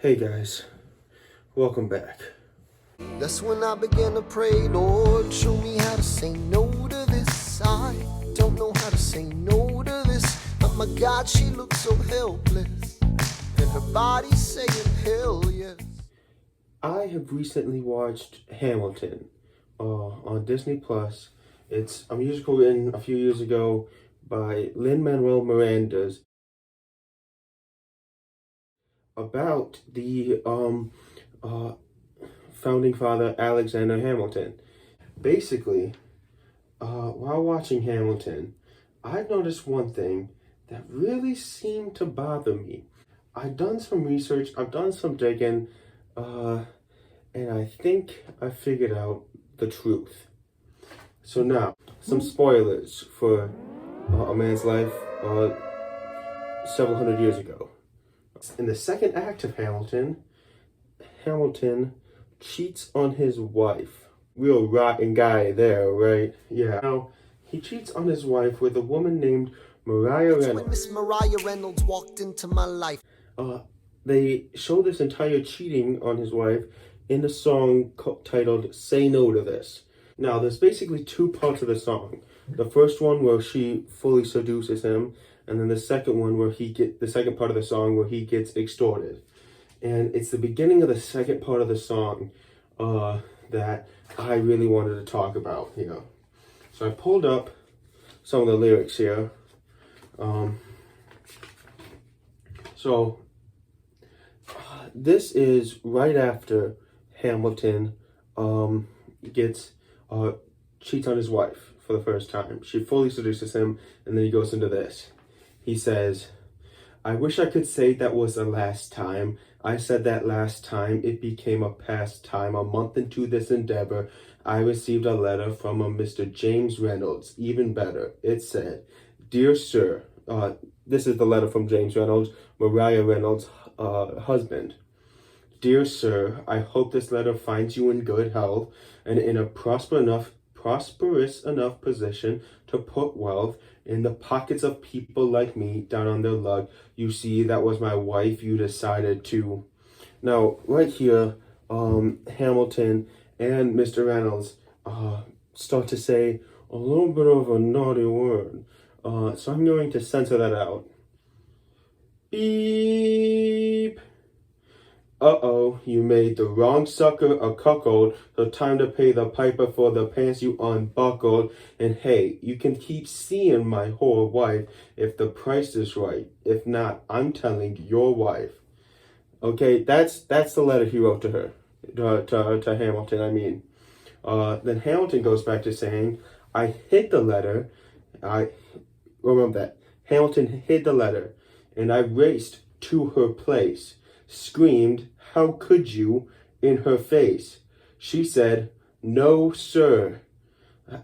Hey guys, welcome back. That's when I began to pray, Lord, show me how to say no to this. I don't know how to say no to this. Oh my God, she looks so helpless, and her body's saying hell yes. I have recently watched Hamilton on Disney Plus. It's a musical written a few years ago by Lin-Manuel Miranda's about the founding father Alexander Hamilton. Basically, while watching Hamilton, I've noticed one thing that really seemed to bother me. I've done some research, I've done some digging, and I think I figured out the truth. So now, some spoilers for a man's life several hundred years ago. In the second act of Hamilton, Hamilton cheats on his wife. Real rotten guy there, right? Yeah. Now, he cheats on his wife with a woman named Mariah When Reynolds. Miss Mariah Reynolds walked into my life. They show this entire cheating on his wife in a song titled Say No to This. Now, there's basically two parts of the song. The first one where she fully seduces him, and then the second one where the second part of the song where he gets extorted. And it's the beginning of the second part of the song that I really wanted to talk about here. So I pulled up some of the lyrics here. This is right after Hamilton cheats on his wife for the first time. She fully seduces him, and then he goes into this. He says, "I wish I could say that was the last time. I said that last time it became a pastime. A month into this endeavor, I received a letter from a Mr. James Reynolds. Even better, it said, 'Dear Sir,'" this is the letter from James Reynolds, Mariah Reynolds' husband. "Dear Sir, I hope this letter finds you in good health and in a prosperous enough position to put wealth in the pockets of people like me down on their luck. You see, that was my wife you decided to." Now, right here, Hamilton and Mr. Reynolds start to say a little bit of a naughty word. So I'm going to censor that out. Beep. Uh-oh, you made the wrong sucker a cuckold, so time to pay the piper for the pants you unbuckled. And hey, you can keep seeing my whore wife if the price is right. If not, I'm telling your wife. Okay, that's the letter he wrote to her, to Hamilton, I mean. Then Hamilton goes back to saying, "I hid the letter." I remember that. Hamilton hid the letter, and I raced to her place. Screamed, "How could you?" in her face. She said, "No, sir."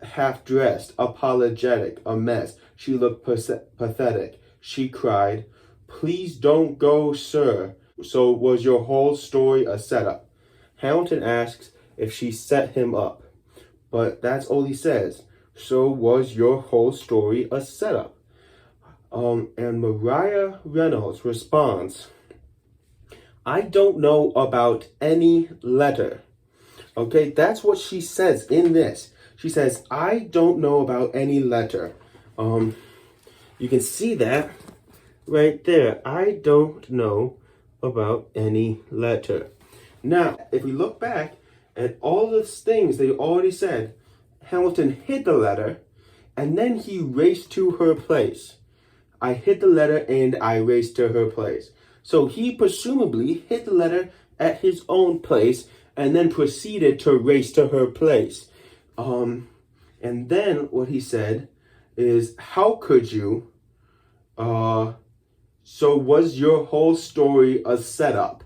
Half-dressed, apologetic, a mess. She looked pathetic. She cried, "Please don't go, sir." So was your whole story a setup? Hamilton asks if she set him up, but that's all he says. So was your whole story a setup? And Mariah Reynolds responds, "I don't know about any letter." Okay, that's what she says in this. She says, "I don't know about any letter." You can see that right there. I don't know about any letter. Now, if we look back at all the things they already said, Hamilton hid the letter, and then he raced to her place. I hid the letter and I raced to her place. So he presumably hid the letter at his own place and then proceeded to race to her place. And then what he said is, "How could you? So was your whole story a setup?"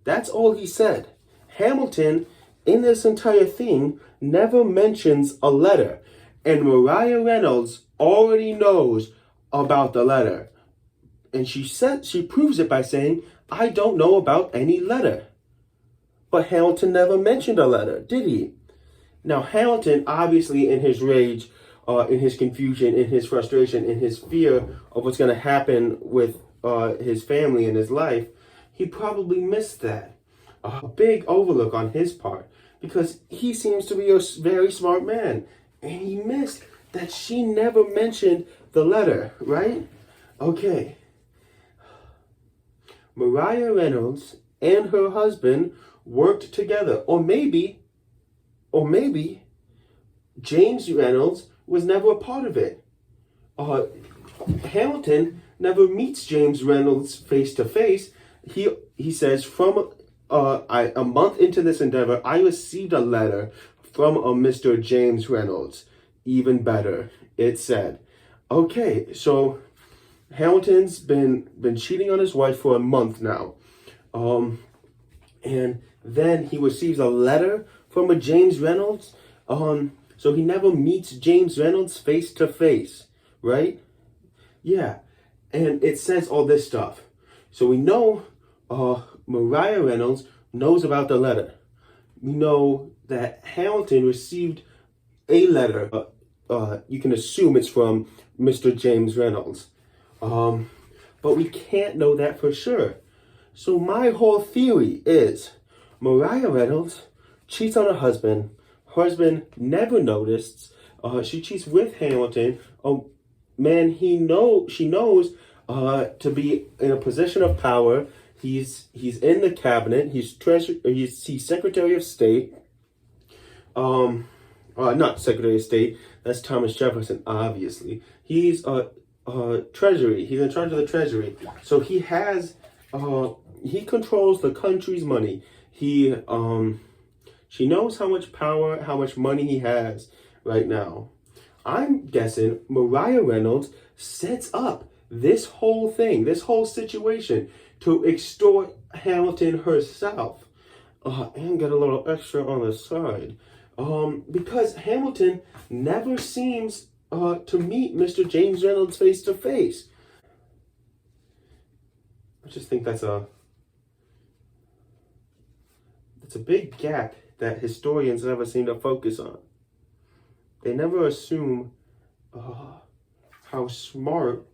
That's all he said. Hamilton, in this entire thing, never mentions a letter. And Mariah Reynolds already knows about the letter. And she proves it by saying, "I don't know about any letter." But Hamilton never mentioned a letter, did he? Now, Hamilton, obviously in his rage, in his confusion, in his frustration, in his fear of what's going to happen with his family and his life, he probably missed that. A big overlook on his part, because he seems to be a very smart man. And he missed that she never mentioned the letter, right? Okay. Mariah Reynolds and her husband worked together. Or maybe James Reynolds was never a part of it. Hamilton never meets James Reynolds face to face. He says, from a month into this endeavor, I received a letter from a Mr. James Reynolds. Even better, it said. Okay, so Hamilton's been cheating on his wife for a month now. And then he receives a letter from a James Reynolds. So he never meets James Reynolds face to face, right? Yeah, and it says all this stuff. So we know Mariah Reynolds knows about the letter. We know that Hamilton received a letter. You can assume it's from Mr. James Reynolds. But we can't know that for sure. So my whole theory is Mariah Reynolds cheats on her husband. Husband never noticed. She cheats with Hamilton. Man, she knows to be in a position of power. He's in the cabinet. He's Secretary of State. Not Secretary of State. That's Thomas Jefferson, obviously. He's Treasury. He's in charge of the Treasury. So he has he controls the country's money. She knows how much power, how much money he has right now. I'm guessing Mariah Reynolds sets up this whole thing, this whole situation to extort Hamilton herself. And get a little extra on the side. Because Hamilton never seems to meet Mr. James Reynolds face to face. I just think that's a big gap that historians never seem to focus on. They never assume how smart,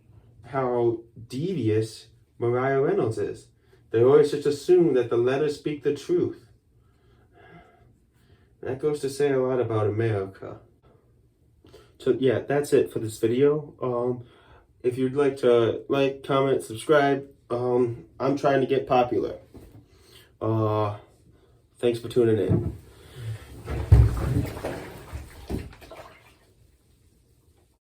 how devious Mariah Reynolds is. They always just assume that the letters speak the truth. That goes to say a lot about America. So yeah, that's it for this video. If you'd like to like, comment, subscribe, I'm trying to get popular. Thanks for tuning in.